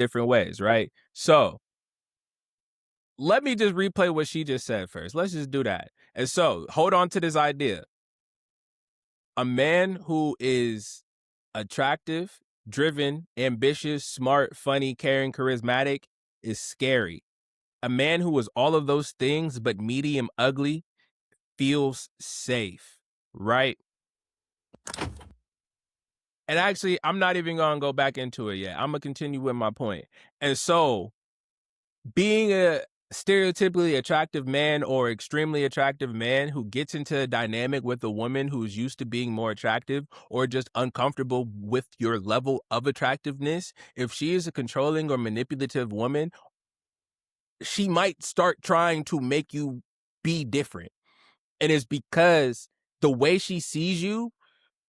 different ways, right? So let me just replay what she just said first. Let's just do that. And so hold on to this idea. A man who is attractive, driven, ambitious, smart, funny, caring, charismatic is scary. A man who is all of those things but medium ugly feels safe, right? And actually, I'm not even going to go back into it yet. I'm going to continue with my point. And so, being a stereotypically attractive man or extremely attractive man who gets into a dynamic with a woman who's used to being more attractive or just uncomfortable with your level of attractiveness, if she is a controlling or manipulative woman, she might start trying to make you be different. And it's because the way she sees you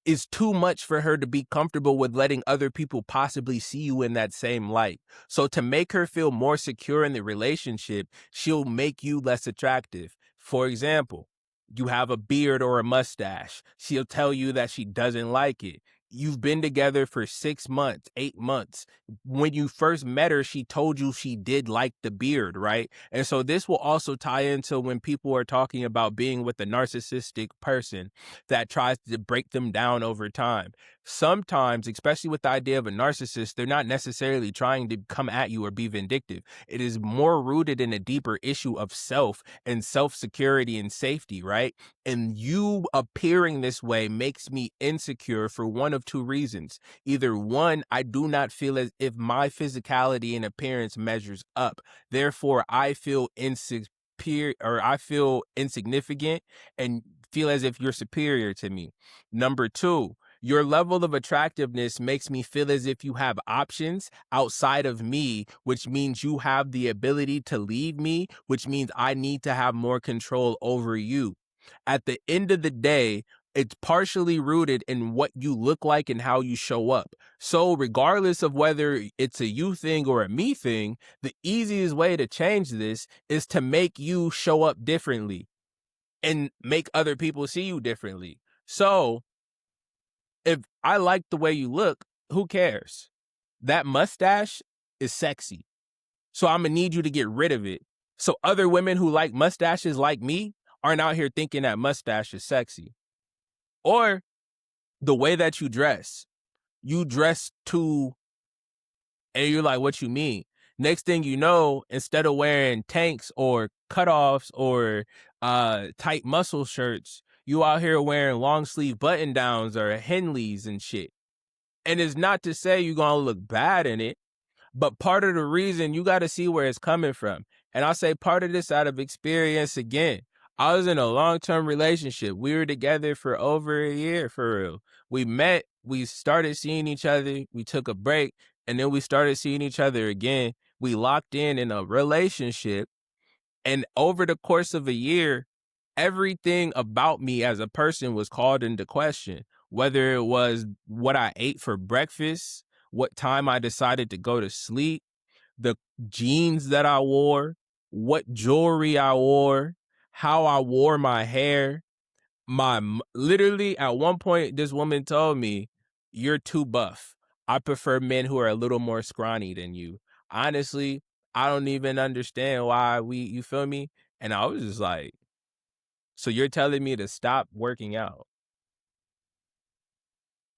is too much for her to be comfortable with letting other people possibly see you in that same light. So to make her feel more secure in the relationship, she'll make you less attractive. For example, you have a beard or a mustache. She'll tell you that she doesn't like it. You've been together for 6 months, 8 months. When you first met her, she told you she did like the beard, right? And so this will also tie into when people are talking about being with a narcissistic person that tries to break them down over time. Sometimes, especially with the idea of a narcissist, they're not necessarily trying to come at you or be vindictive. It is more rooted in a deeper issue of self and self-security and safety, right? And you appearing this way makes me insecure for one of two reasons. Either one, I do not feel as if my physicality and appearance measures up. Therefore, I feel insecure or I feel insignificant and feel as if you're superior to me. Number two, your level of attractiveness makes me feel as if you have options outside of me, which means you have the ability to leave me, which means I need to have more control over you. At the end of the day, it's partially rooted in what you look like and how you show up. So regardless of whether it's a you thing or a me thing, the easiest way to change this is to make you show up differently and make other people see you differently. So if I like the way you look, who cares? That mustache is sexy. So I'm going to need you to get rid of it. So other women who like mustaches like me aren't out here thinking that mustache is sexy. Or the way that you dress too, and you're like, what you mean? Next thing you know, instead of wearing tanks or cutoffs or tight muscle shirts, you out here wearing long sleeve button downs or Henleys and shit. And it's not to say you're going to look bad in it, but part of the reason you got to see where it's coming from. And I say part of this out of experience again. I was in a long-term relationship. We were together for over a year, for real. We met, we started seeing each other, we took a break, and then we started seeing each other again. We locked in a relationship. And over the course of a year, everything about me as a person was called into question, whether it was what I ate for breakfast, what time I decided to go to sleep, the jeans that I wore, what jewelry I wore, how I wore my hair. Literally at one point, this woman told me, "You're too buff. I prefer men who are a little more scrawny than you." Honestly, I don't even understand why you feel me? And I was just like, so you're telling me to stop working out?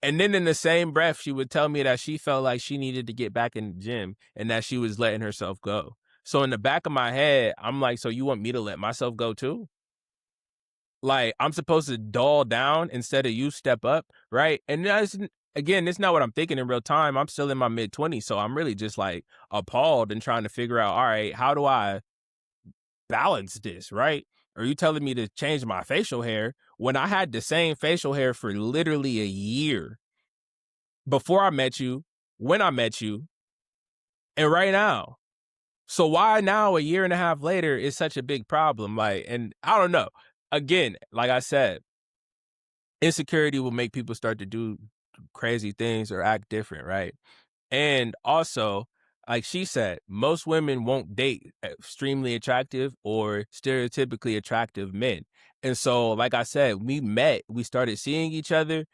And then in the same breath, she would tell me that she felt like she needed to get back in the gym and that she was letting herself go. So in the back of my head, I'm like, so you want me to let myself go too? Like, I'm supposed to dull down instead of you step up, right? And again, it's not what I'm thinking in real time. I'm still in my mid-20s, so I'm really just like appalled and trying to figure out, all right, how do I balance this, right? Are you telling me to change my facial hair when I had the same facial hair for literally a year before I met you, when I met you, and right now? So why now, a year and a half later, is such a big problem? Like, and I don't know. Again, like I said, insecurity will make people start to do crazy things or act different, right? And also, like she said, most women won't date extremely attractive or stereotypically attractive men. And so, like I said, we met, we started seeing each other.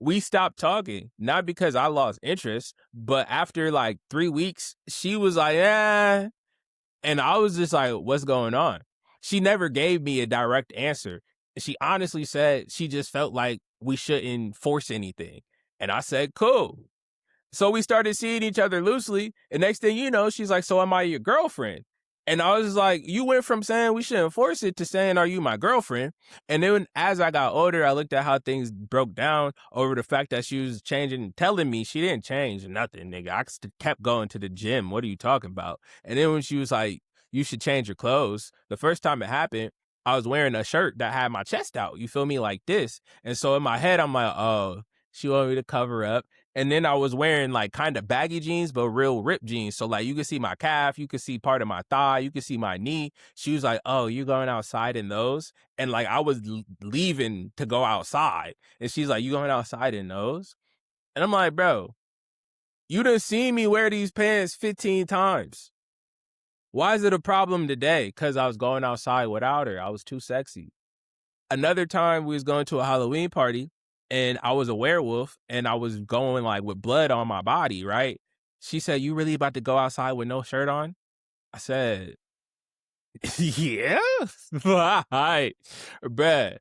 we stopped talking, not because I lost interest, but after like 3 weeks, she was like, "Eh." And I was just like, "What's going on?" She never gave me a direct answer. She honestly said she just felt like we shouldn't force anything. And I said, "Cool." So we started seeing each other loosely. And next thing you know, she's like, "So am I your girlfriend?" And I was like, you went from saying we shouldn't force it to saying, "Are you my girlfriend?" And then as I got older, I looked at how things broke down over the fact that she was changing, telling me she didn't change nothing, nigga. I kept going to the gym. What are you talking about? And then when she was like, "You should change your clothes," the first time it happened, I was wearing a shirt that had my chest out. You feel me? Like this. And so in my head, I'm like, oh, she wanted me to cover up. And then I was wearing like kind of baggy jeans, but real ripped jeans. So like you could see my calf, you could see part of my thigh, you could see my knee. She was like, "Oh, you going outside in those?" And like I was leaving to go outside. And she's like, "You going outside in those?" And I'm like, "Bro, you done seen me wear these pants 15 times. Why is it a problem today?" Because I was going outside without her. I was too sexy. Another time we was going to a Halloween party and I was a werewolf and I was going like with blood on my body, right? She said, "You really about to go outside with no shirt on?" I said, "Yeah." Right. Bruh.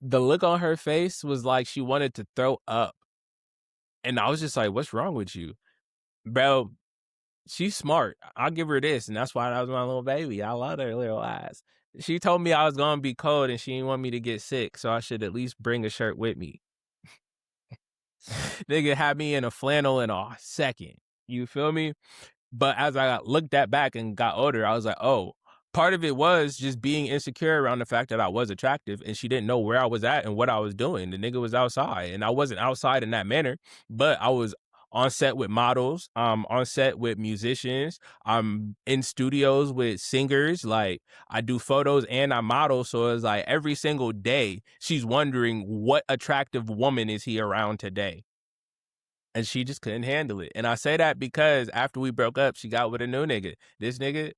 The look on her face was like she wanted to throw up. And I was just like, "What's wrong with you?" Bro, she's smart. I'll give her this. And that's why that was my little baby. I love her little eyes. She told me I was going to be cold and she didn't want me to get sick. So I should at least bring a shirt with me. Nigga had me in a flannel in a second. You feel me? But as I looked at back and got older, I was like, oh, part of it was just being insecure around the fact that I was attractive and she didn't know where I was at and what I was doing. The nigga was outside and I wasn't outside in that manner, but I was on set with models, on set with musicians, I'm in studios with singers, like I do photos and I model. So it's like every single day she's wondering what attractive woman is he around today. And she just couldn't handle it. And I say that because after we broke up, she got with a new nigga. This nigga,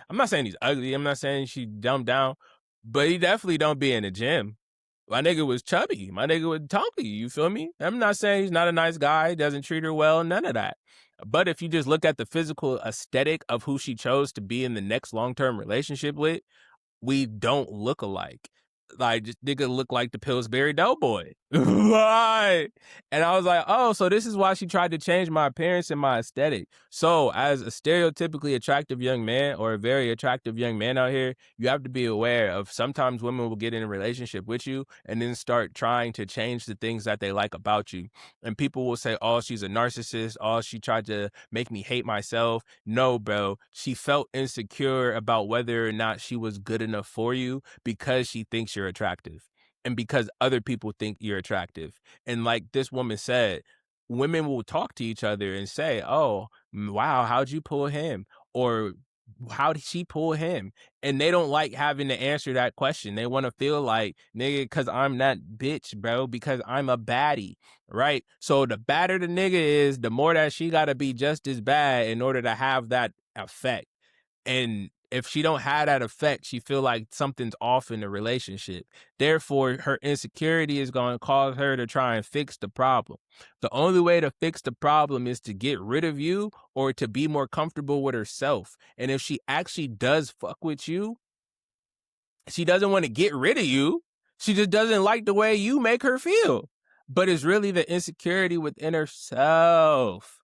I'm not saying he's ugly. I'm not saying she dumbed down, but he definitely don't be in the gym. My nigga was chubby. My nigga was chunky. You feel me? I'm not saying he's not a nice guy, doesn't treat her well, none of that. But if you just look at the physical aesthetic of who she chose to be in the next long-term relationship with, we don't look alike. Like, this nigga look like the Pillsbury Doughboy. Right. And I was like, oh, so this is why she tried to change my appearance and my aesthetic. So as a stereotypically attractive young man or a very attractive young man out here, you have to be aware of sometimes women will get in a relationship with you and then start trying to change the things that they like about you. And people will say, oh, she's a narcissist. Oh, she tried to make me hate myself. No, bro. She felt insecure about whether or not she was good enough for you because she thinks you're attractive and because other people think you're attractive. And like this woman said, women will talk to each other and say, "Oh, wow, how'd you pull him?" Or "How did she pull him?" And they don't like having to answer that question. They want to feel like, nigga, because I'm that bitch, bro, because I'm a baddie, right? So the badder the nigga is, the more that she got to be just as bad in order to have that effect. And if she don't have that effect, she feel like something's off in the relationship. Therefore, her insecurity is going to cause her to try and fix the problem. The only way to fix the problem is to get rid of you or to be more comfortable with herself. And if she actually does fuck with you, she doesn't want to get rid of you. She just doesn't like the way you make her feel. But it's really the insecurity within herself.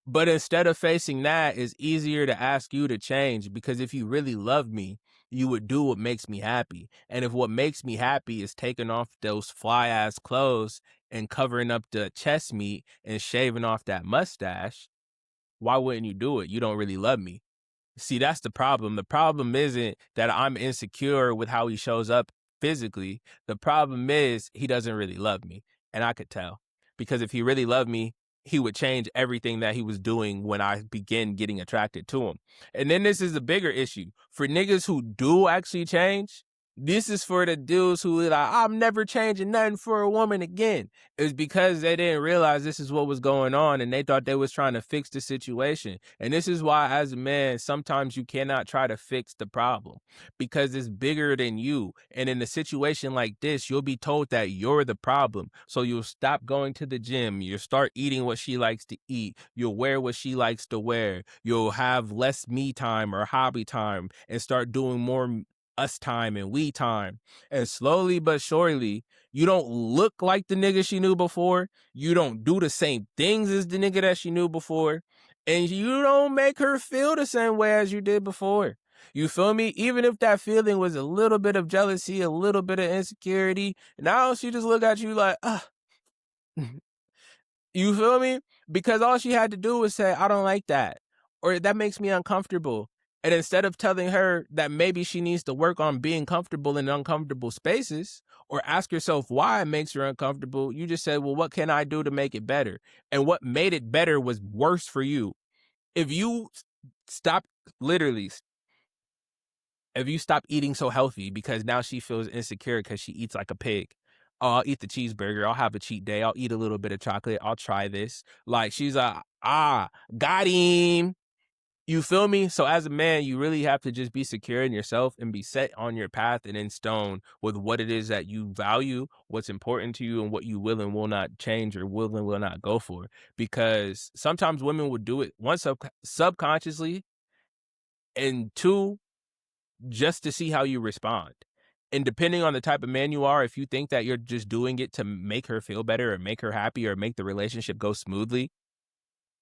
But instead of facing that, it's easier to ask you to change, because if you really love me, you would do what makes me happy. And if what makes me happy is taking off those fly ass clothes and covering up the chest meat and shaving off that mustache, why wouldn't you do it? You don't really love me. See, that's the problem. The problem isn't that I'm insecure with how he shows up physically. The problem is he doesn't really love me. And I could tell, because if he really loved me, he would change everything that he was doing when I began getting attracted to him. And then this is a bigger issue for niggas who do actually change. This is for the dudes who are like, I'm never changing nothing for a woman again. It's because they didn't realize this is what was going on and they thought they was trying to fix the situation. And this is why, as a man, sometimes you cannot try to fix the problem because it's bigger than you. And in a situation like this, you'll be told that you're the problem. So you'll stop going to the gym. You'll start eating what she likes to eat. You'll wear what she likes to wear. You'll have less me time or hobby time and start doing more us time and we time. And slowly but surely, you don't look like the nigga she knew before. You don't do the same things as the nigga that she knew before. And you don't make her feel the same way as you did before. You feel me? Even if that feeling was a little bit of jealousy, a little bit of insecurity, now she just look at you like, ah. You feel me? Because all she had to do was say, I don't like that, or that makes me uncomfortable. And instead of telling her that maybe she needs to work on being comfortable in uncomfortable spaces or ask herself why it makes her uncomfortable, you just said, well, what can I do to make it better? And what made it better was worse for you. If you stop, literally, if you stop eating so healthy because now she feels insecure because she eats like a pig. Oh, I'll eat the cheeseburger. I'll have a cheat day. I'll eat a little bit of chocolate. I'll try this. Like she's got him. You feel me? So as a man, you really have to just be secure in yourself and be set on your path and in stone with what it is that you value, what's important to you, and what you will and will not change or will and will not go for. Because sometimes women will do it, one, subconsciously, and two, just to see how you respond. And depending on the type of man you are, if you think that you're just doing it to make her feel better or make her happy or make the relationship go smoothly,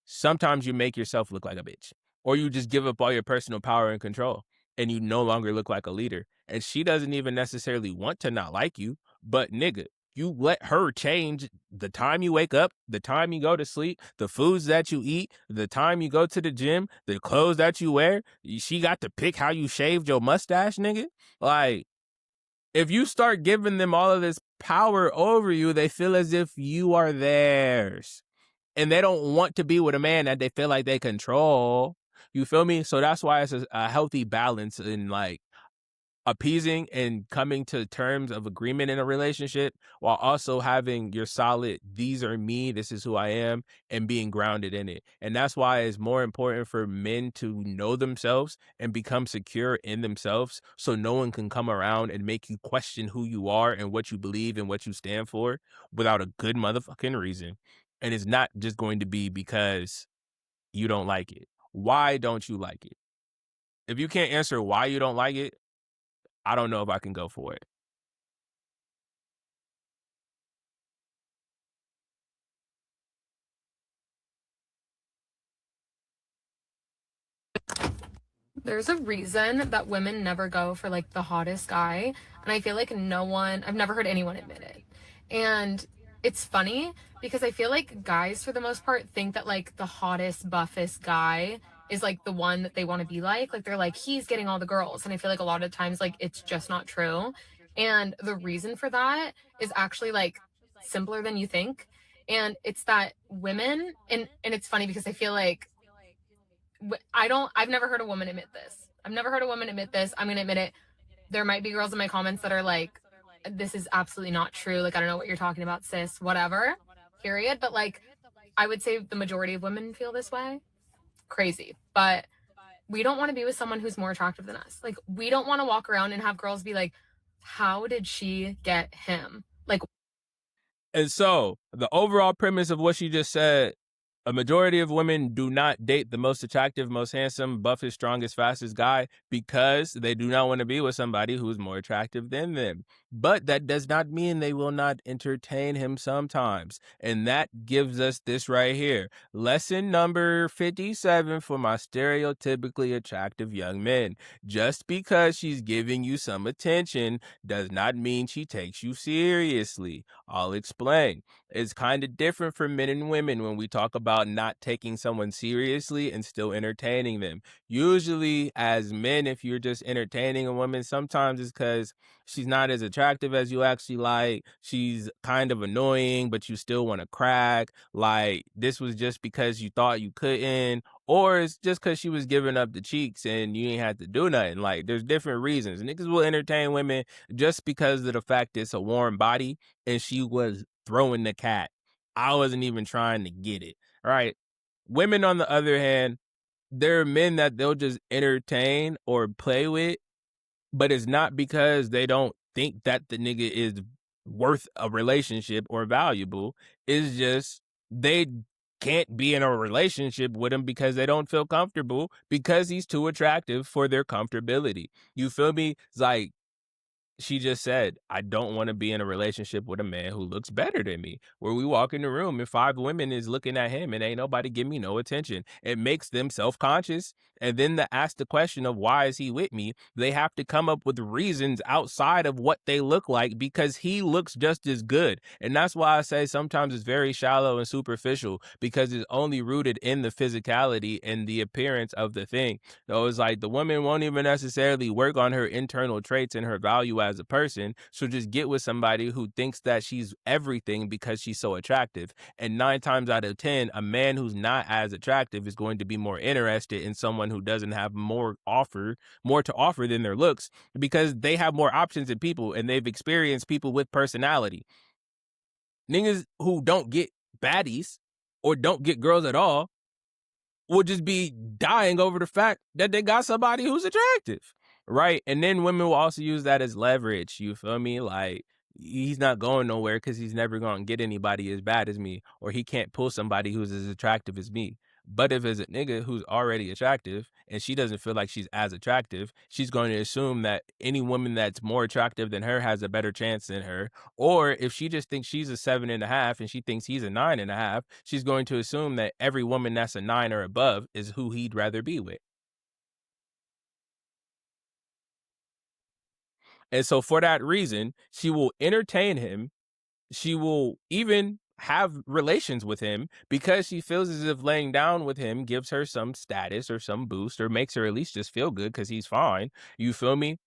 sometimes you make yourself look like a bitch. Or you just give up all your personal power and control and you no longer look like a leader. And she doesn't even necessarily want to not like you, but nigga, you let her change the time you wake up, the time you go to sleep, the foods that you eat, the time you go to the gym, the clothes that you wear. She got to pick how you shaved your mustache, nigga. Like, if you start giving them all of this power over you, they feel as if you are theirs. And they don't want to be with a man that they feel like they control. You feel me? So that's why it's a healthy balance in like appeasing and coming to terms of agreement in a relationship while also having your solid, these are me, this is who I am, and being grounded in it. And that's why it's more important for men to know themselves and become secure in themselves so no one can come around and make you question who you are and what you believe and what you stand for without a good motherfucking reason. And it's not just going to be because you don't like it. Why don't you like it? If you can't answer why you don't like it, I don't know if I can go for it. There's a reason that women never go for like the hottest guy. And I feel like I've never heard anyone admit it. And it's funny because I feel like guys, for the most part, think that like the hottest, buffest guy is like the one that they want to be like. Like they're like, he's getting all the girls. And I feel like a lot of times, like, it's just not true. And the reason for that is actually like simpler than you think. And it's that women, and it's funny because I feel like I've never heard a woman admit this. I've never heard a woman admit this. I'm going to admit it. There might be girls in my comments that are like, this is absolutely not true. Like, I don't know what you're talking about, sis, whatever, period. But like, I would say the majority of women feel this way. Crazy. But we don't want to be with someone who's more attractive than us. Like, we don't want to walk around and have girls be like, how did she get him? Like, And so the overall premise of what she just said, a majority of women do not date the most attractive, most handsome, buffest, strongest, fastest guy because they do not want to be with somebody who is more attractive than them. But that does not mean they will not entertain him sometimes. And that gives us this right here. Lesson number 57 for my stereotypically attractive young men. Just because she's giving you some attention does not mean she takes you seriously. I'll explain. It's kind of different for men and women when we talk about not taking someone seriously and still entertaining them. Usually, as men, if you're just entertaining a woman, sometimes it's because she's not as attractive as you actually like. She's kind of annoying, but you still want to crack. Like, this was just because you thought you couldn't, or it's just because she was giving up the cheeks and you ain't had to do nothing. Like, there's different reasons. Niggas will entertain women just because of the fact it's a warm body and she was throwing the cat. I wasn't even trying to get it, right? Women, on the other hand, there are men that they'll just entertain or play with, but it's not because they don't think that the nigga is worth a relationship or valuable. It's just they can't be in a relationship with him because they don't feel comfortable because he's too attractive for their comfortability. You feel me? It's like she just said, I don't want to be in a relationship with a man who looks better than me. Where we walk in the room and 5 women is looking at him and ain't nobody give me no attention. It makes them self-conscious. And then to ask the question of why is he with me, they have to come up with reasons outside of what they look like because he looks just as good. And that's why I say sometimes it's very shallow and superficial because it's only rooted in the physicality and the appearance of the thing. So it's like the woman won't even necessarily work on her internal traits and her value as a person. She'll just get with somebody who thinks that she's everything because she's so attractive. And 9 times out of 10, a man who's not as attractive is going to be more interested in someone who doesn't have more to offer than their looks because they have more options in people and they've experienced people with personality. Niggas who don't get baddies or don't get girls at all will just be dying over the fact that they got somebody who's attractive, right? And then women will also use that as leverage. You feel me? Like he's not going nowhere because he's never going to get anybody as bad as me, or he can't pull somebody who's as attractive as me. But if it's a nigga who's already attractive and she doesn't feel like she's as attractive, she's going to assume that any woman that's more attractive than her has a better chance than her. Or if she just thinks she's a 7.5 and she thinks he's a 9.5, she's going to assume that every woman that's a 9 or above is who he'd rather be with. And so for that reason, she will entertain him. She will even have relations with him because she feels as if laying down with him gives her some status or some boost or makes her at least just feel good because he's fine. You feel me?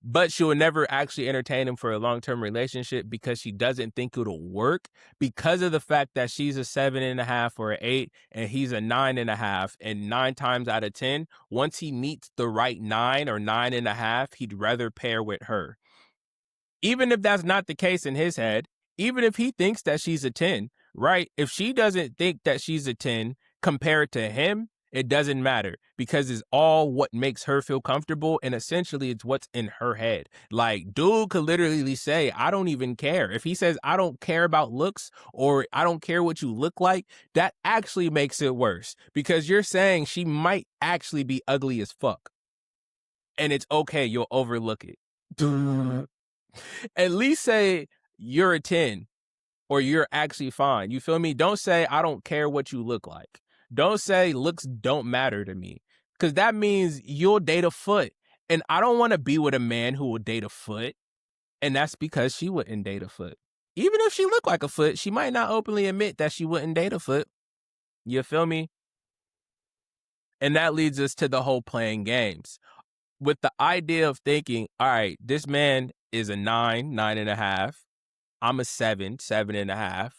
But she will never actually entertain him for a long-term relationship because she doesn't think it'll work because of the fact that she's a 7.5 or an 8 and he's a 9.5. And 9 times out of 10, once he meets the right 9 or 9.5, he'd rather pair with her. Even if that's not the case in his head, even if he thinks that she's a 10, right? If she doesn't think that she's a 10 compared to him, it doesn't matter because it's all what makes her feel comfortable. And essentially, it's what's in her head. Like, dude could literally say, I don't even care. If he says, I don't care about looks or I don't care what you look like, that actually makes it worse because you're saying she might actually be ugly as fuck. And it's okay. You'll overlook it. At least say you're a 10 or you're actually fine. You feel me? Don't say I don't care what you look like. Don't say looks don't matter to me because that means you'll date a foot. And I don't want to be with a man who will date a foot. And that's because she wouldn't date a foot. Even if she looked like a foot, she might not openly admit that she wouldn't date a foot. You feel me? And that leads us to the whole playing games with the idea of thinking, all right, this man is a 9, 9.5. I'm a 7, 7.5.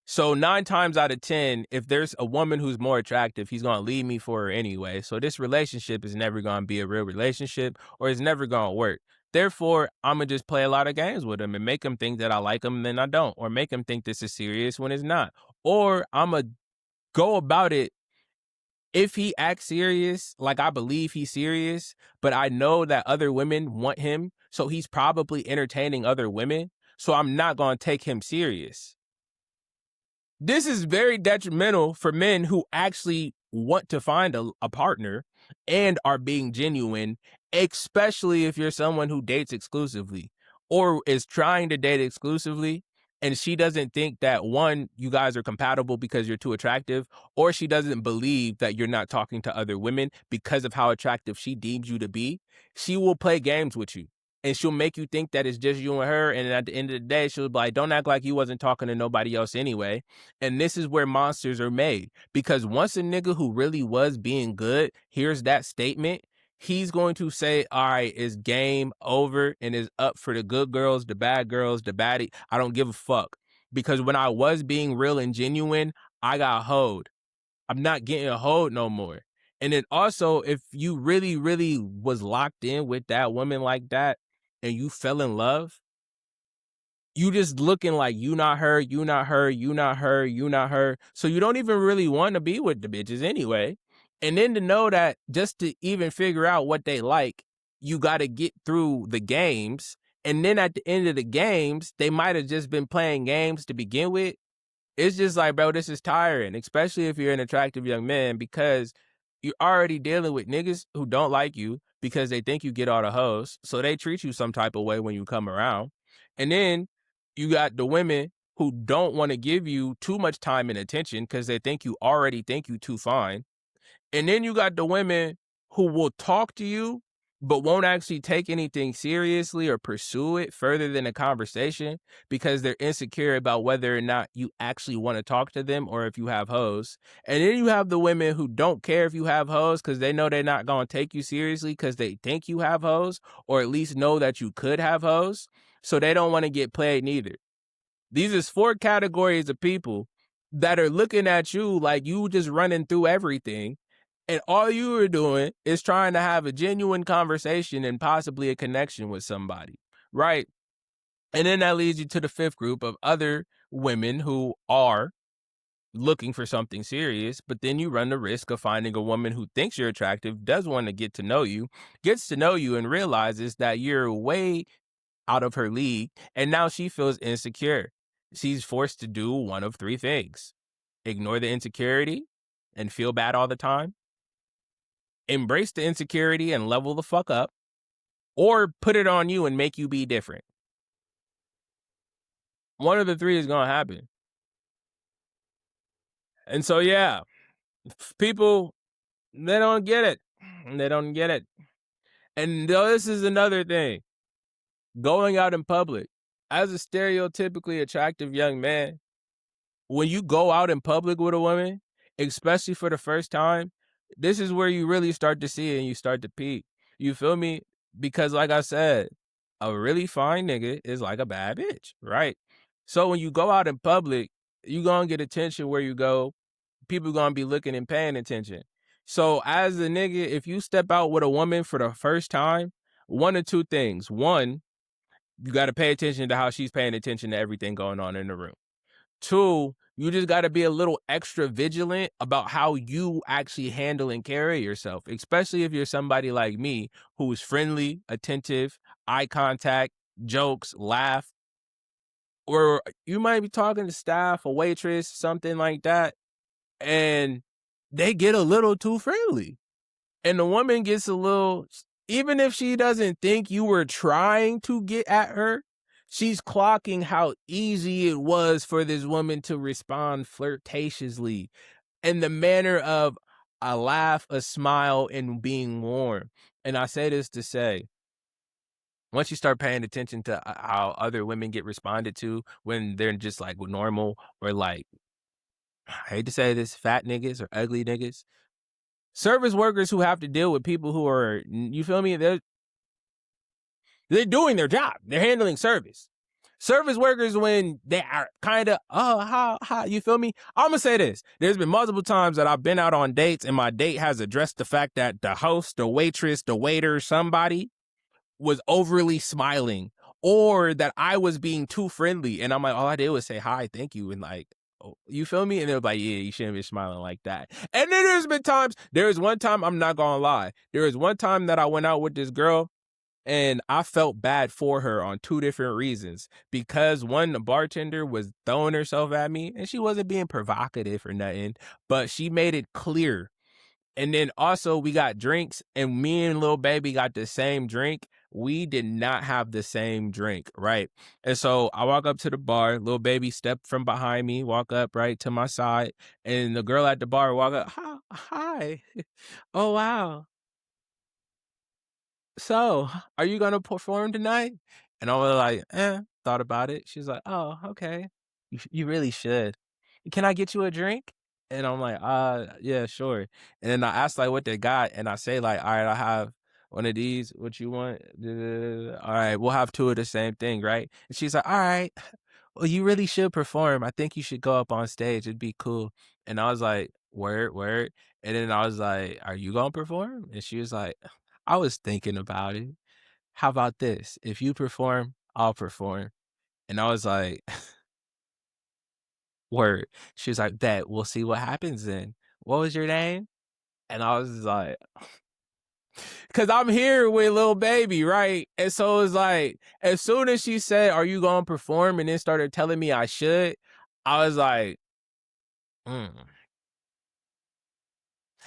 So 9 times out of 10, if there's a woman who's more attractive, he's going to leave me for her anyway. So this relationship is never going to be a real relationship or it's never going to work. Therefore, I'm going to just play a lot of games with him and make him think that I like him and then I don't. Or make him think this is serious when it's not. Or I'm going to go about it if he acts serious, like I believe he's serious, but I know that other women want him, so he's probably entertaining other women, so I'm not going to take him serious. This is very detrimental for men who actually want to find a partner and are being genuine, especially if you're someone who dates exclusively or is trying to date exclusively and she doesn't think that one, you guys are compatible because you're too attractive, or she doesn't believe that you're not talking to other women because of how attractive she deems you to be. She will play games with you and she'll make you think that it's just you and her. And at the end of the day, she'll be like, don't act like you wasn't talking to nobody else anyway. And this is where monsters are made. Because once a nigga who really was being good hears that statement, he's going to say, all right, it's game over and it's up for the good girls, the baddie. I don't give a fuck. Because when I was being real and genuine, I got hoed. I'm not getting a hold no more. And then also, if you really, really was locked in with that woman like that and you fell in love, you just looking like you not her, you not her, you not her, you not her. So you don't even really want to be with the bitches anyway. And then to know that just to even figure out what they like, you got to get through the games. And then at the end of the games, they might have just been playing games to begin with. It's just like, bro, this is tiring, especially if you're an attractive young man, because you're already dealing with niggas who don't like you because they think you get all the hoes. So they treat you some type of way when you come around. And then you got the women who don't want to give you too much time and attention because they think you already think you too fine. And then you got the women who will talk to you, but won't actually take anything seriously or pursue it further than a conversation because they're insecure about whether or not you actually want to talk to them or if you have hoes. And then you have the women who don't care if you have hoes because they know they're not going to take you seriously because they think you have hoes or at least know that you could have hoes. So they don't want to get played neither. These is 4 categories of people that are looking at you like you just running through everything. And all you are doing is trying to have a genuine conversation and possibly a connection with somebody, right? And then that leads you to the 5th group of other women who are looking for something serious, but then you run the risk of finding a woman who thinks you're attractive, does want to get to know you, gets to know you and realizes that you're way out of her league, and now she feels insecure. She's forced to do one of 3 things: ignore the insecurity and feel bad all the time, embrace the insecurity and level the fuck up, or put it on you and make you be different. One of the 3 is going to happen. And so, yeah, people, they don't get it. They don't get it. And this is another thing. Going out in public, as a stereotypically attractive young man, when you go out in public with a woman, especially for the first time, this is where you really start to see it and you start to peak. You feel me? Because like I said, a really fine nigga is like a bad bitch, right? So when you go out in public, you gonna get attention where you go. People gonna be looking and paying attention. So as a nigga, if you step out with a woman for the first time, one of 2 things. One, you got to pay attention to how she's paying attention to everything going on in the room. 2, you just got to be a little extra vigilant about how you actually handle and carry yourself, especially if you're somebody like me who is friendly, attentive, eye contact, jokes, laugh, or you might be talking to staff, a waitress, something like that, and they get a little too friendly. And the woman gets a little, even if she doesn't think you were trying to get at her, she's clocking how easy it was for this woman to respond flirtatiously in the manner of a laugh, a smile, and being warm. And I say this to say, once you start paying attention to how other women get responded to when they're just like normal or like, I hate to say this, fat niggas or ugly niggas, service workers who have to deal with people who are, you feel me? They're doing their job. They're handling service. Service workers, when they are kind of, how, you feel me? I'm going to say this. There's been multiple times that I've been out on dates and my date has addressed the fact that the host, the waitress, the waiter, somebody was overly smiling or that I was being too friendly. And I'm like, all I did was say, hi, thank you. And like, oh, you feel me? And they're like, yeah, you shouldn't be smiling like that. And then there's been times, there was one time, I'm not going to lie. There was one time that I went out with this girl and I felt bad for her on 2 different reasons. Because one, the bartender was throwing herself at me and she wasn't being provocative or nothing, but she made it clear. And then also we got drinks and me and Lil Baby got the same drink. We did not have the same drink, right? And so I walk up to the bar, Lil Baby step from behind me, walk up right to my side, and the girl at the bar walk up, hi. Oh, wow. So, are you gonna perform tonight? And I was like, thought about it. She's like, oh, okay. You really should. Can I get you a drink? And I'm like, yeah, sure. And then I asked like what they got, and I say like, all right, I have one of these. What you want? All right, we'll have 2 of the same thing, right? And she's like, all right, well, you really should perform. I think you should go up on stage. It'd be cool. And I was like, Word, word. And then I was like, "Are you gonna perform?" And she was like, "I was thinking about it. How about this? If you perform, I'll perform." And I was like, "Word." She was like, "Bet, we'll see what happens then. What was your name?" And I was like, "Cause I'm here with little baby, right?" And so it's like, as soon as she said, "Are you gonna perform?" and then started telling me I should, I was like, "Mm."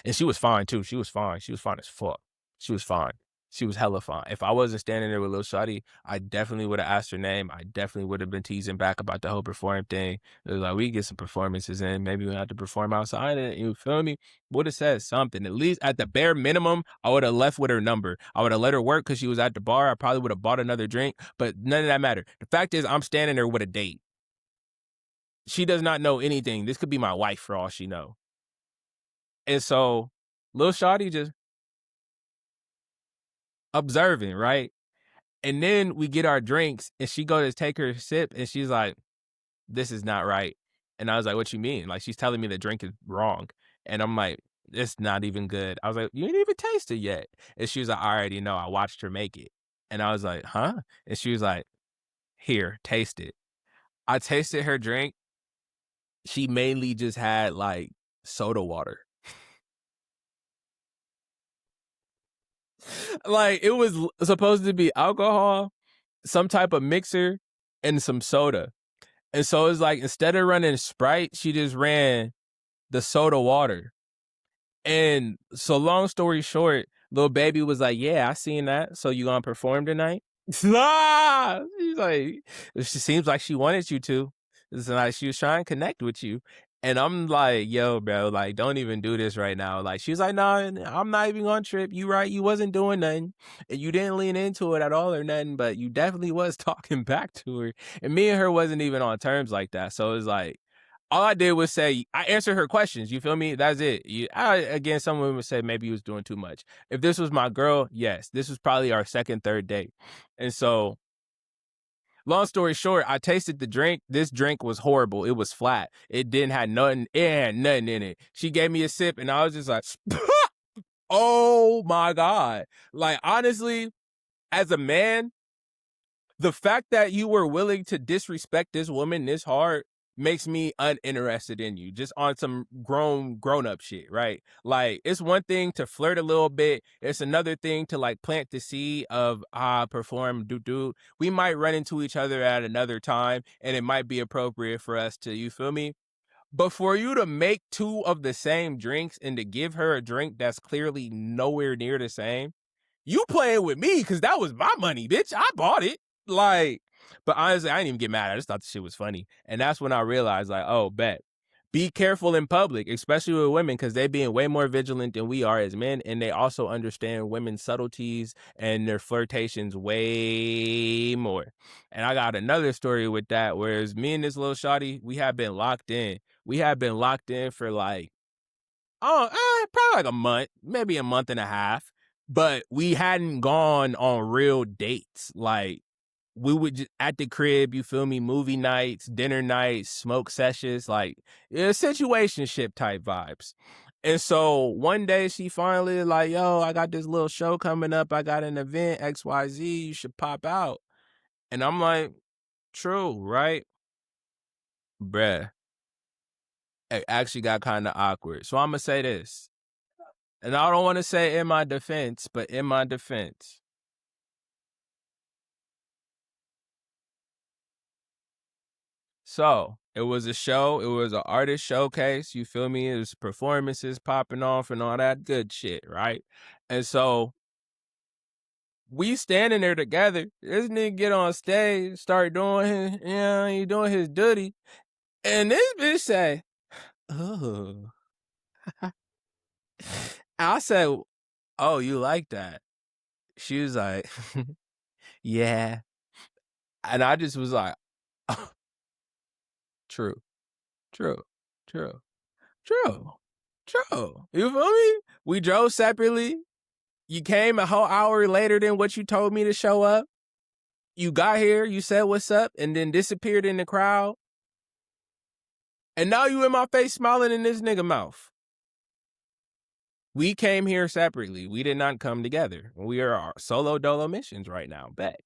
And she was fine too. She was fine. She was fine as fuck. She was fine. She was hella fine. If I wasn't standing there with Lil Shawty, I definitely would have asked her name. I definitely would have been teasing back about the whole perform thing. It was like, we get some performances in. Maybe we have to perform outside it. You feel me? Would have said something. At least at the bare minimum, I would have left with her number. I would have let her work because she was at the bar. I probably would have bought another drink, but none of that mattered. The fact is, I'm standing there with a date. She does not know anything. This could be my wife for all she know. And so Lil Shawty just observing, right? And then we get our drinks and she go to take her sip and she's like, "This is not right." And I was like, "What you mean?" Like she's telling me the drink is wrong. And I'm like, "It's not even good." I was like, "You ain't even taste it yet." And she was like, "I already know. I watched her make it." And I was like, "Huh?" And she was like, "Here, taste it." I tasted her drink. She mainly just had like soda water. Like it was supposed to be alcohol, some type of mixer, and some soda. And so it's like instead of running Sprite, she just ran the soda water. And so long story short, little baby was like, "Yeah, I seen that. So you gonna perform tonight?" Nah! She's like, she seems like she wanted you to. It's like she was trying to connect with you. And I'm like, yo, bro, like, don't even do this right now. Like, she was like, nah, I'm not even gonna trip. You right, you wasn't doing nothing. And you didn't lean into it at all or nothing, but you definitely was talking back to her. And me and her wasn't even on terms like that. So it's like, all I did was say, I answered her questions. You feel me? That's it. Again, some women would say maybe he was doing too much. If this was my girl, yes, this was probably our second, third date. And so, long story short, I tasted the drink. This drink was horrible. It was flat. It didn't have nothing. It had nothing in it. She gave me a sip, and I was just like, oh my God. Like, honestly, as a man, the fact that you were willing to disrespect this woman this hard makes me uninterested in you just on some grown up shit, right? Like it's one thing to flirt a little bit, it's another thing to like plant the seed of perform do we might run into each other at another time and it might be appropriate for us to, you feel me? But for you to make two of the same drinks and to give her a drink that's clearly nowhere near the same, you playing with me because that was my money, bitch. I bought it. Like, but honestly, I didn't even get mad. I just thought the shit was funny. And that's when I realized, like, oh, bet. Be careful in public, especially with women, because they being way more vigilant than we are as men. And they also understand women's subtleties and their flirtations way more. And I got another story with that, whereas me and this little shawty, we have been locked in. We have been locked in for like probably like a month, maybe a month and a half. But we hadn't gone on real dates. Like we would just at the crib, you feel me? Movie nights, dinner nights, smoke sessions, like situationship type vibes. And so one day she finally like, yo, I got this little show coming up. I got an event, XYZ, you should pop out. And I'm like, true, right? Bruh, it actually got kind of awkward. So I'm going to say this. And I don't want to say in my defense, but in my defense. So it was a show. It was an artist showcase. You feel me? It was performances popping off and all that good shit, right? And so we standing there together. This nigga get on stage, start doing his, he doing his duty. And this bitch say, oh. I said, oh, you like that? She was like, yeah. And I just was like, oh, true, true, true. True. True. You feel me? We drove separately. You came a whole hour later than what you told me to show up. You got here, you said what's up, and then disappeared in the crowd. And now you in my face smiling in this nigga mouth. We came here separately. We did not come together. We are our solo dolo missions right now. Bet.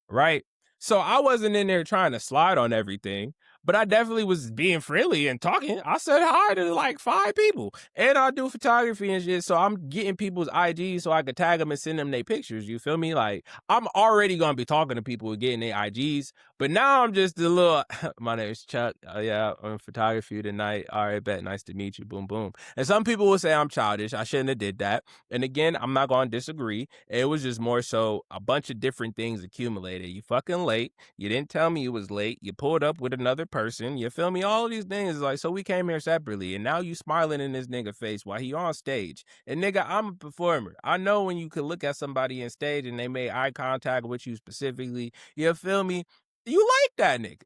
Right? So I wasn't in there trying to slide on everything, but I definitely was being friendly and talking. I said hi to like 5 people, and I do photography and shit. So I'm getting people's IGs so I could tag them and send them their pictures. You feel me? Like I'm already gonna be talking to people and getting their IGs, but now I'm just a little. My name is Chuck. Yeah, I'm in photography tonight. All right, bet. Nice to meet you. Boom, boom. And some people will say I'm childish. I shouldn't have did that. And again, I'm not gonna disagree. It was just more so a bunch of different things accumulated. You fucking late. You didn't tell me you was late. You pulled up with another person. You feel me? All of these things like so we came here separately, and now you smiling in this nigga face while he on stage. And nigga, I'm a performer. I know when you could look at somebody in stage and they made eye contact with you specifically. You feel me? You like that nigga.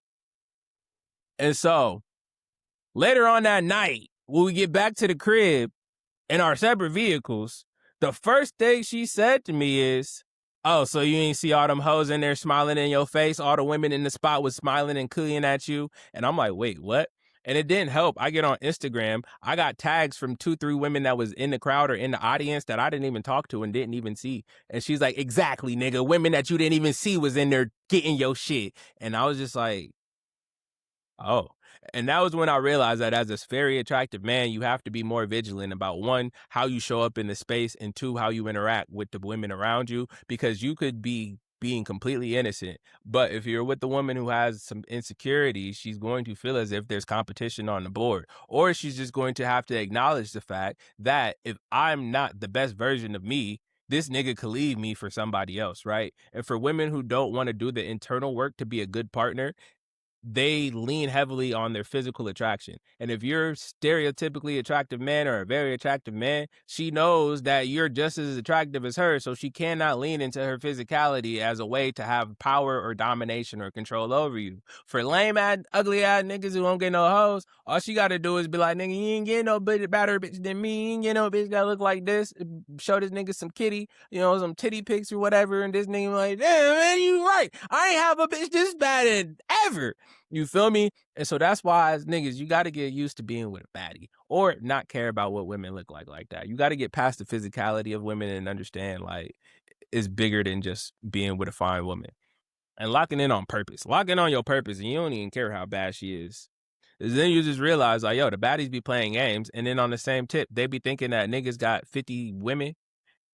And so later on that night, when we get back to the crib, in our separate vehicles, the first thing she said to me is, "Oh, so you ain't see all them hoes in there smiling in your face? All the women in the spot was smiling and cooing at you?" And I'm like, "Wait, what?" And it didn't help. I get on Instagram. I got tags from 2, 3 women that was in the crowd or in the audience that I didn't even talk to and didn't even see. And she's like, "Exactly, nigga. Women that you didn't even see was in there getting your shit." And I was just like, oh, and that was when I realized that as a very attractive man, you have to be more vigilant about one, how you show up in the space, and two, how you interact with the women around you, because you could be being completely innocent. But if you're with the woman who has some insecurity, she's going to feel as if there's competition on the board, or she's just going to have to acknowledge the fact that if I'm not the best version of me, this nigga could leave me for somebody else, right? And for women who don't want to do the internal work to be a good partner, they lean heavily on their physical attraction. And if you're stereotypically attractive man or a very attractive man, she knows that you're just as attractive as her. So she cannot lean into her physicality as a way to have power or domination or control over you. For lame ass, ugly ass niggas who don't get no hoes, all she got to do is be like, "Nigga, you ain't getting no better bitch than me. You ain't getting no bitch that look like this." Show this nigga some kitty, some titty pics or whatever. And this nigga like, "Damn, man, you right. I ain't have a bitch this bad in ever." You feel me? And so that's why as niggas, you got to get used to being with a baddie or not care about what women look like that. You got to get past the physicality of women and understand like it's bigger than just being with a fine woman and locking in on purpose. Locking on your purpose and you don't even care how bad she is. 'Cause then you just realize like, yo, the baddies be playing games. And then on the same tip, they be thinking that niggas got 50 women.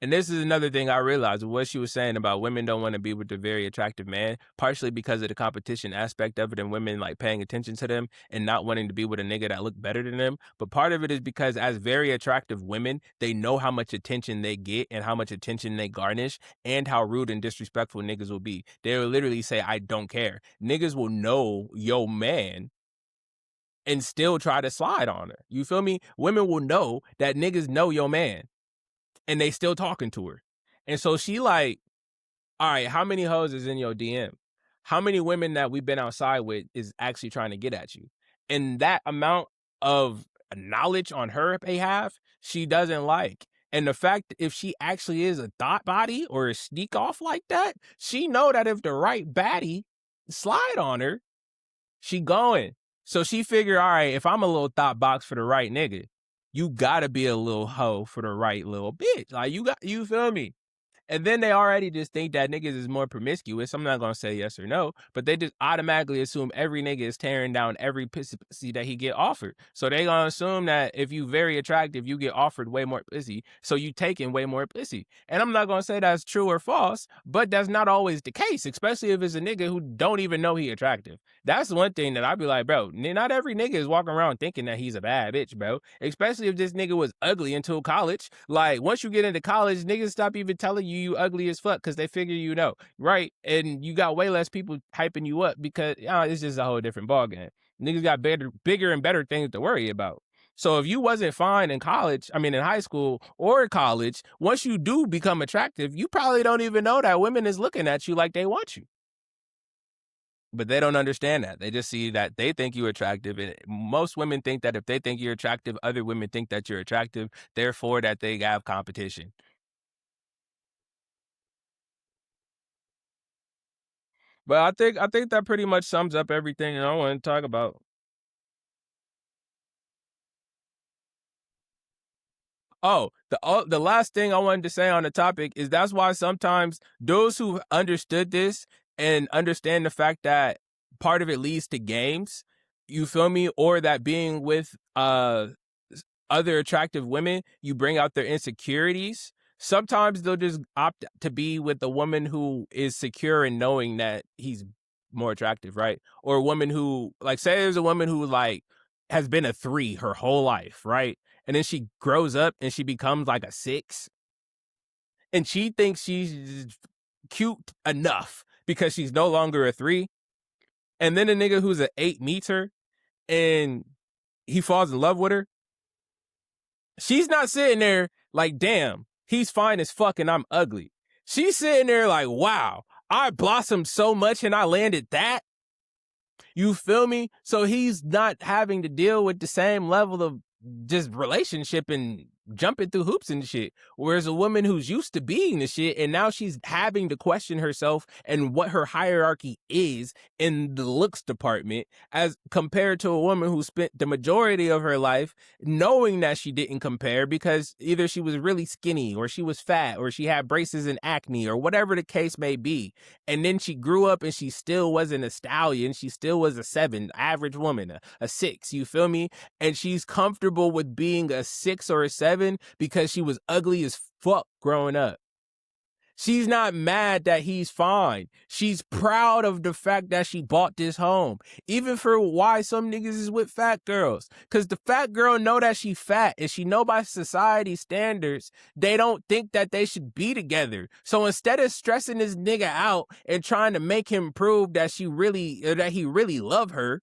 And this is another thing I realized what she was saying about women don't want to be with a very attractive man, partially because of the competition aspect of it and women like paying attention to them and not wanting to be with a nigga that look better than them. But part of it is because as very attractive women, they know how much attention they get and how much attention they garnish and how rude and disrespectful niggas will be. They will literally say, "I don't care." Niggas will know yo man and still try to slide on her. You feel me? Women will know that niggas know your man and they still talking to her. And so she like, all right, how many hoes is in your DM? How many women that we've been outside with is actually trying to get at you? And that amount of knowledge on her behalf, she doesn't like. And the fact that if she actually is a thought body or a sneak off like that, she know that if the right baddie slide on her, she going. So she figure, all right, if I'm a little thought box for the right nigga, you gotta be a little hoe for the right little bitch. Like you feel me? And then they already just think that niggas is more promiscuous. I'm not gonna say yes or no, but they just automatically assume every nigga is tearing down every pussy that he get offered. So they gonna assume that if you very attractive, you get offered way more pussy, so you taking way more pussy. And I'm not gonna say that's true or false, but that's not always the case, especially if it's a nigga who don't even know he attractive. That's one thing that I'd be like, bro, not every nigga is walking around thinking that he's a bad bitch, bro. Especially if this nigga was ugly until college. Like once you get into college, niggas stop even telling you ugly as fuck because they figure you know, right? And you got way less people hyping you up because it's just a whole different ballgame. Niggas got bigger and better things to worry about. So if you wasn't fine in college, I mean in high school or college, once you do become attractive, you probably don't even know that women is looking at you like they want you. But they don't understand that. They just see that they think you're attractive. And most women think that if they think you're attractive, other women think that you're attractive, therefore that they have competition. But I think that pretty much sums up everything I want to talk about. The last thing I wanted to say on the topic is that's why sometimes those who understood this and understand the fact that part of it leads to games, you feel me, or that being with other attractive women, you bring out their insecurities. Sometimes they'll just opt to be with a woman who is secure in knowing that he's more attractive, right? Or a woman who, like, say there's a woman who like has been a 3 her whole life, right? And then she grows up and she becomes like a 6, and she thinks she's cute enough because she's no longer a 3. And then a nigga who's an 8 meets her and he falls in love with her. She's not sitting there like, damn, he's fine as fuck and I'm ugly. She's sitting there like, wow, I blossomed so much and I landed that. You feel me? So he's not having to deal with the same level of just relationship and jumping through hoops and shit. Whereas a woman who's used to being the shit and now she's having to question herself and what her hierarchy is in the looks department, as compared to a woman who spent the majority of her life knowing that she didn't compare because either she was really skinny or she was fat or she had braces and acne or whatever the case may be. And then she grew up and she still wasn't a stallion. She still was a 7, average woman, a 6. You feel me? And she's comfortable with being a 6 or a 7 because she was ugly as fuck growing up. She's not mad that he's fine. She's proud of the fact that she bought this home. Even for why some niggas is with fat girls. Cause the fat girl know that she fat and she know by society standards, they don't think that they should be together. So instead of stressing this nigga out and trying to make him prove that he really love her,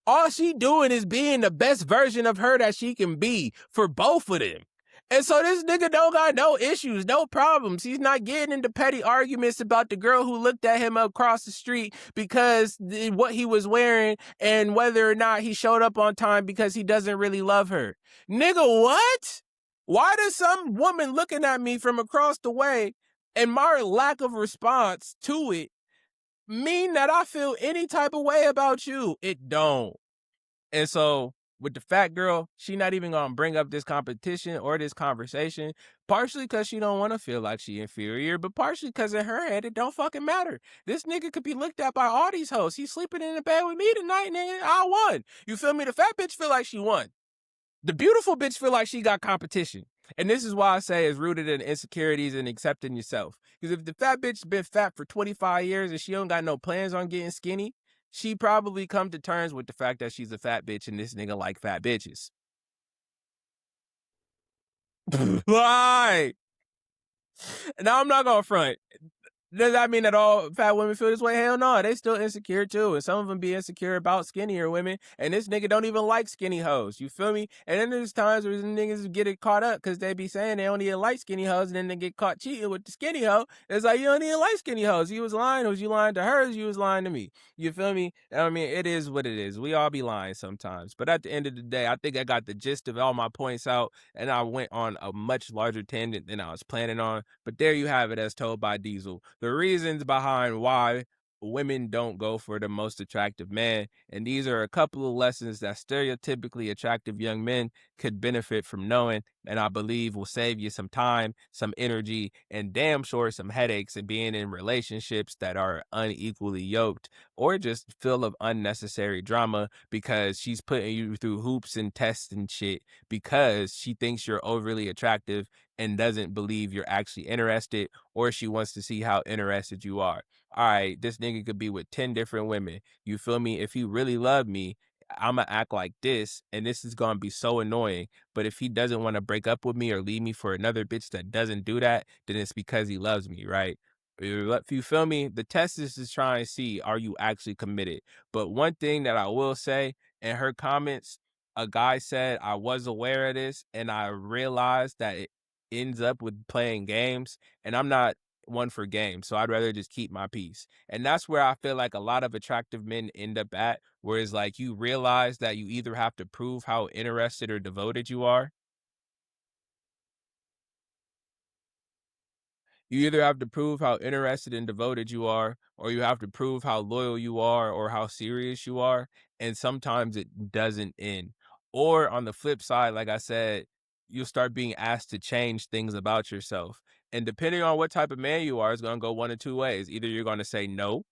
all she doing is being the best version of her that she can be for both of them. And so this nigga don't got no issues, no problems. He's not getting into petty arguments about the girl who looked at him across the street because what he was wearing and whether or not he showed up on time because he doesn't really love her. Nigga, what? Why does some woman looking at me from across the way and my lack of response to it mean that I feel any type of way about you? It don't. And so with the fat girl, she not even gonna bring up this competition or this conversation, partially because she don't want to feel like she inferior, but partially because in her head it don't fucking matter. This nigga could be looked at by all these hoes. He's sleeping in the bed with me tonight, nigga. I won. You feel me? The fat bitch feel like she won. The beautiful bitch feel like she got competition. And this is why I say it's rooted in insecurities and accepting yourself. Because if the fat bitch been fat for 25 years and she don't got no plans on getting skinny, she probably come to terms with the fact that she's a fat bitch and this nigga like fat bitches. Why? Now I'm not gonna front. Does that mean that all fat women feel this way? Hell no, they still insecure too. And some of them be insecure about skinnier women. And this nigga don't even like skinny hoes. You feel me? And then there's times where niggas get it caught up because they be saying they only like skinny hoes, and then they get caught cheating with the skinny hoe. It's like, you don't even like skinny hoes. You was lying. Was you lying to her? You was lying to me. You feel me? I mean, it is what it is. We all be lying sometimes. But at the end of the day, I think I got the gist of all my points out, and I went on a much larger tangent than I was planning on. But there you have it, as told by Diesel. The reasons behind why women don't go for the most attractive man. And these are a couple of lessons that stereotypically attractive young men could benefit from knowing, and I believe will save you some time, some energy, and damn sure some headaches and being in relationships that are unequally yoked or just full of unnecessary drama because she's putting you through hoops and tests and shit because she thinks you're overly attractive and doesn't believe you're actually interested, or she wants to see how interested you are. All right, this nigga could be with 10 different women. You feel me? If he really loved me, I'ma act like this, and this is gonna be so annoying. But if he doesn't want to break up with me or leave me for another bitch that doesn't do that, then it's because he loves me, right? If you feel me, the test is to try and see, are you actually committed? But one thing that I will say in her comments, a guy said, I was aware of this and I realized that it ends up with playing games, and I'm not one for games, so I'd rather just keep my peace. And that's where I feel like a lot of attractive men end up at, where it's like you realize that you either have to prove how interested or devoted you are. You either have to prove how interested and devoted you are, or you have to prove how loyal you are or how serious you are. And sometimes it doesn't end. Or on the flip side, like I said, you'll start being asked to change things about yourself. And depending on what type of man you are, it's going to go one of two ways. Either you're going to say no,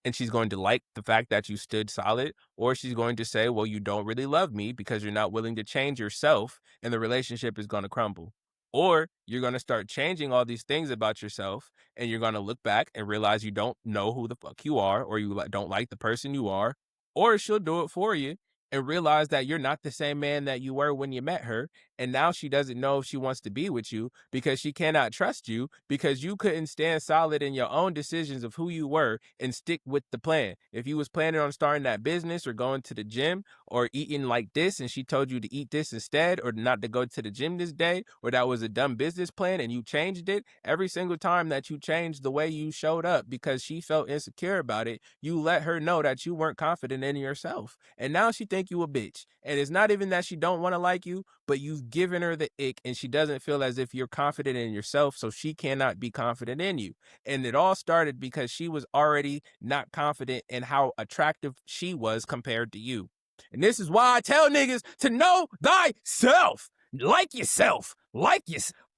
and she's going to like the fact that you stood solid, or she's going to say, well, you don't really love me because you're not willing to change yourself, and the relationship is going to crumble. Or you're going to start changing all these things about yourself, and you're going to look back and realize you don't know who the fuck you are, or you don't like the person you are, or she'll do it for you and realize that you're not the same man that you were when you met her. And now she doesn't know if she wants to be with you because she cannot trust you because you couldn't stand solid in your own decisions of who you were and stick with the plan. If you was planning on starting that business or going to the gym or eating like this and she told you to eat this instead or not to go to the gym this day, or that was a dumb business plan and you changed it, every single time that you changed the way you showed up because she felt insecure about it, you let her know that you weren't confident in yourself. And now she think you a bitch. And it's not even that she don't want to like you, but you've given her the ick and she doesn't feel as if you're confident in yourself, so she cannot be confident in you. And it all started because she was already not confident in how attractive she was compared to you. And this is why I tell niggas to know thyself. Like yourself.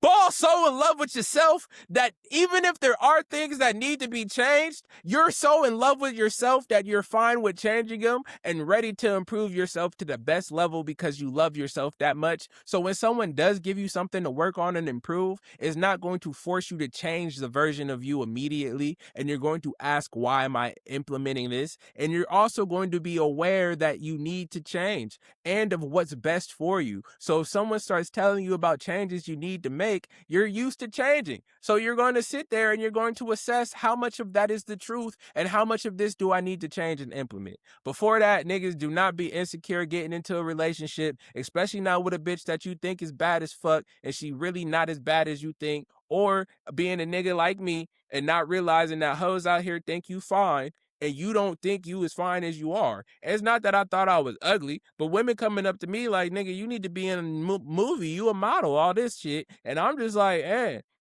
Fall so in love with yourself that even if there are things that need to be changed, you're so in love with yourself that you're fine with changing them and ready to improve yourself to the best level because you love yourself that much. So when someone does give you something to work on and improve, it's not going to force you to change the version of you immediately. And you're going to ask, why am I implementing this? And you're also going to be aware that you need to change and of what's best for you. So if someone starts telling you about changes you need to make, you're used to changing. So you're going to sit there and you're going to assess how much of that is the truth and how much of this do I need to change and implement. Before that, niggas, do not be insecure getting into a relationship, especially not with a bitch that you think is bad as fuck and she really not as bad as you think, or being a nigga like me and not realizing that hoes out here think you fine and you don't think you as fine as you are. And it's not that I thought I was ugly, but women coming up to me like, nigga, you need to be in a movie, you a model, all this shit. And I'm just like,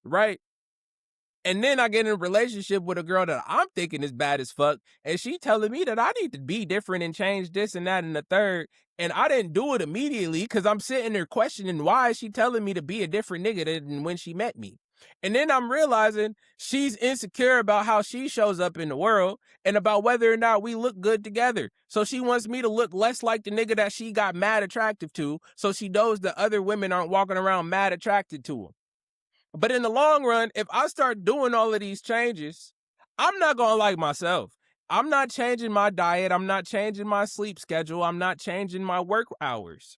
right? And then I get in a relationship with a girl that I'm thinking is bad as fuck, and she telling me that I need to be different and change this and that and the third. And I didn't do it immediately because I'm sitting there questioning, why is she telling me to be a different nigga than when she met me? And then I'm realizing she's insecure about how she shows up in the world and about whether or not we look good together. So she wants me to look less like the nigga that she got mad attractive to, so she knows that other women aren't walking around mad attracted to him. But in the long run, if I start doing all of these changes, I'm not going to like myself. I'm not changing my diet. I'm not changing my sleep schedule. I'm not changing my work hours.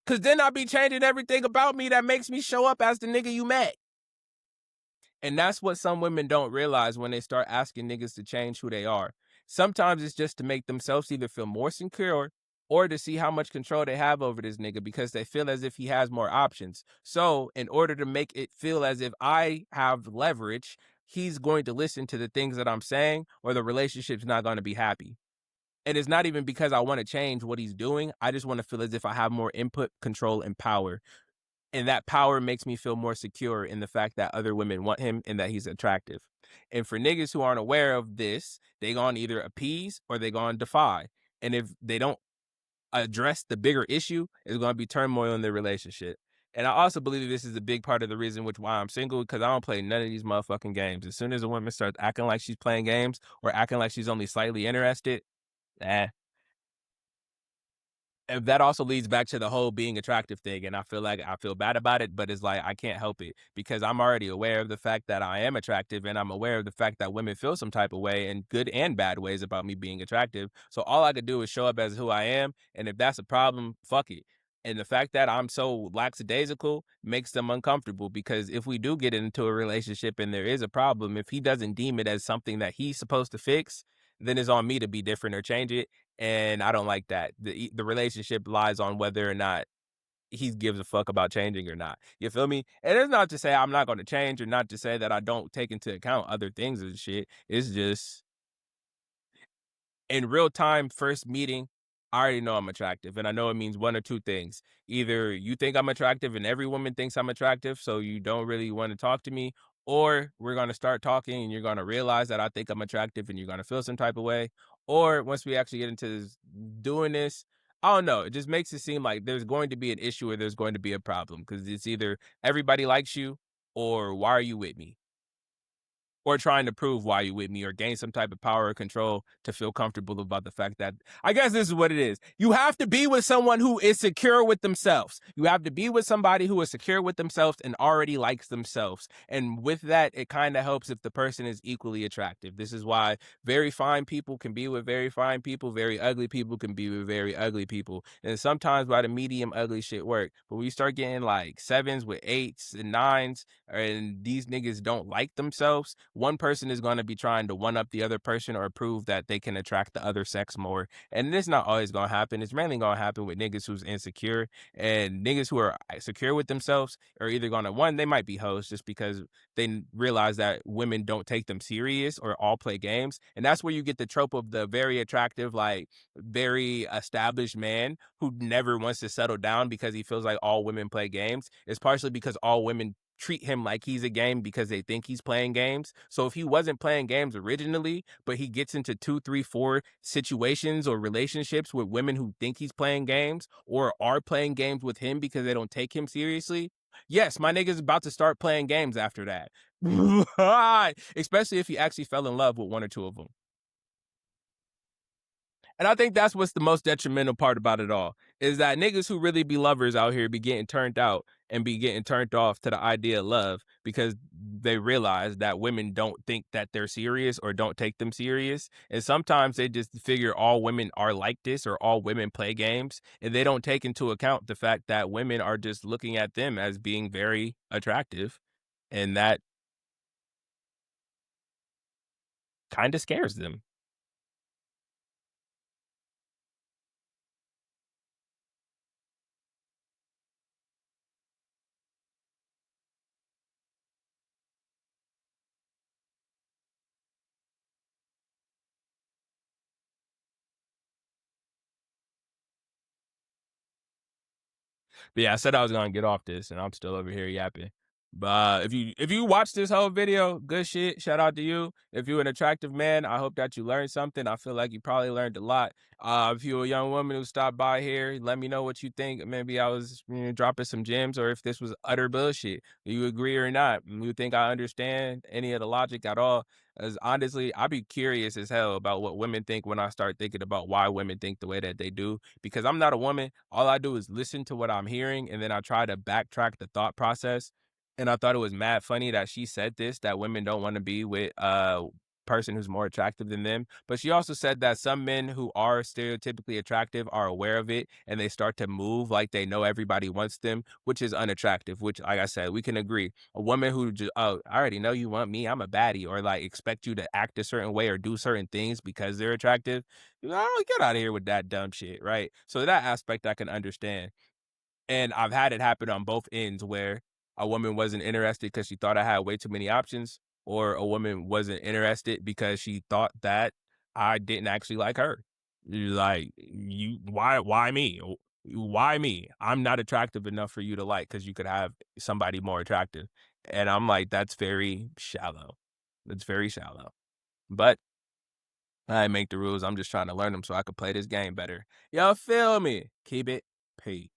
Because then I'll be changing everything about me that makes me show up as the nigga you met. And that's what some women don't realize when they start asking niggas to change who they are. Sometimes it's just to make themselves either feel more secure or to see how much control they have over this nigga because they feel as if he has more options. So, in order to make it feel as if I have leverage, he's going to listen to the things that I'm saying or the relationship's not going to be happy. And it's not even because I want to change what he's doing. I just want to feel as if I have more input, control, and power, and that power makes me feel more secure in the fact that other women want him and that he's attractive. And for niggas who aren't aware of this, they gonna either appease or they gonna defy. And if they don't address the bigger issue, it's gonna be turmoil in their relationship. And I also believe this is a big part of the reason why I'm single, because I don't play none of these motherfucking games. As soon as a woman starts acting like she's playing games or acting like she's only slightly interested, eh, and that also leads back to the whole being attractive thing. And I feel like I feel bad about it, but it's like I can't help it because I'm already aware of the fact that I am attractive and I'm aware of the fact that women feel some type of way in good and bad ways about me being attractive. So all I could do is show up as who I am. And if that's a problem, fuck it. And the fact that I'm so lackadaisical makes them uncomfortable because if we do get into a relationship and there is a problem, if he doesn't deem it as something that he's supposed to fix, then it's on me to be different or change it, and I don't like that. The relationship lies on whether or not he gives a fuck about changing or not. You feel me? And it's not to say I'm not going to change or not to say that I don't take into account other things and shit. It's just in real time, first meeting, I already know I'm attractive. And I know it means one or two things. Either you think I'm attractive and every woman thinks I'm attractive, so you don't really want to talk to me, or we're going to start talking and you're going to realize that I think I'm attractive and you're going to feel some type of way. Or once we actually get into doing this, I don't know, it just makes it seem like there's going to be an issue or there's going to be a problem because it's either everybody likes you or why are you with me? Or trying to prove why you with me or gain some type of power or control to feel comfortable about the fact that I guess this is what it is. You have to be with someone who is secure with themselves. You have to be with somebody who is secure with themselves and already likes themselves. And with that, it kind of helps if the person is equally attractive. This is why very fine people can be with very fine people, very ugly people can be with very ugly people. And sometimes by the medium ugly shit work. But when you start getting like sevens with eights and nines, and these niggas don't like themselves, one person is going to be trying to one up the other person or prove that they can attract the other sex more. And this not always going to happen. It's mainly going to happen with niggas who's insecure, and niggas who are secure with themselves are either going to one, they might be hoes just because they realize that women don't take them serious or all play games. And that's where you get the trope of the very attractive, like very established man who never wants to settle down because he feels like all women play games. It's partially because all women treat him like he's a game because they think he's playing games. So if he wasn't playing games originally, but he gets into two, three, four situations or relationships with women who think he's playing games or are playing games with him because they don't take him seriously. Yes, my nigga's about to start playing games after that. Especially if he actually fell in love with one or two of them. And I think that's what's the most detrimental part about it all is that niggas who really be lovers out here be getting turned out and be getting turned off to the idea of love because they realize that women don't think that they're serious or don't take them serious. And sometimes they just figure all women are like this or all women play games. And they don't take into account the fact that women are just looking at them as being very attractive. And that kind of scares them. But yeah, I said I was gonna get off this, and I'm still over here yapping. But if you watch this whole video, good shit. Shout out to you. If you're an attractive man, I hope that you learned something. I feel like you probably learned a lot. If you're a young woman who stopped by here, let me know what you think. Maybe I was dropping some gems, or if this was utter bullshit. Do you agree or not? You think I understand any of the logic at all? As honestly, I'd be curious as hell about what women think when I start thinking about why women think the way that they do. Because I'm not a woman. All I do is listen to what I'm hearing, and then I try to backtrack the thought process. And I thought it was mad funny that she said this, that women don't want to be with a person who's more attractive than them. But she also said that some men who are stereotypically attractive are aware of it and they start to move like they know everybody wants them, which is unattractive, which, like I said, we can agree. A woman who just, oh, I already know you want me, I'm a baddie, or like expect you to act a certain way or do certain things because they're attractive. Oh, get out of here with that dumb shit, right? So that aspect I can understand. And I've had it happen on both ends where a woman wasn't interested because she thought I had way too many options, or a woman wasn't interested because she thought that I didn't actually like her. Like, you, why me? Why me? I'm not attractive enough for you to like because you could have somebody more attractive. And I'm like, that's very shallow. That's very shallow. But I make the rules. I'm just trying to learn them so I could play this game better. Y'all feel me? Keep it. Peace.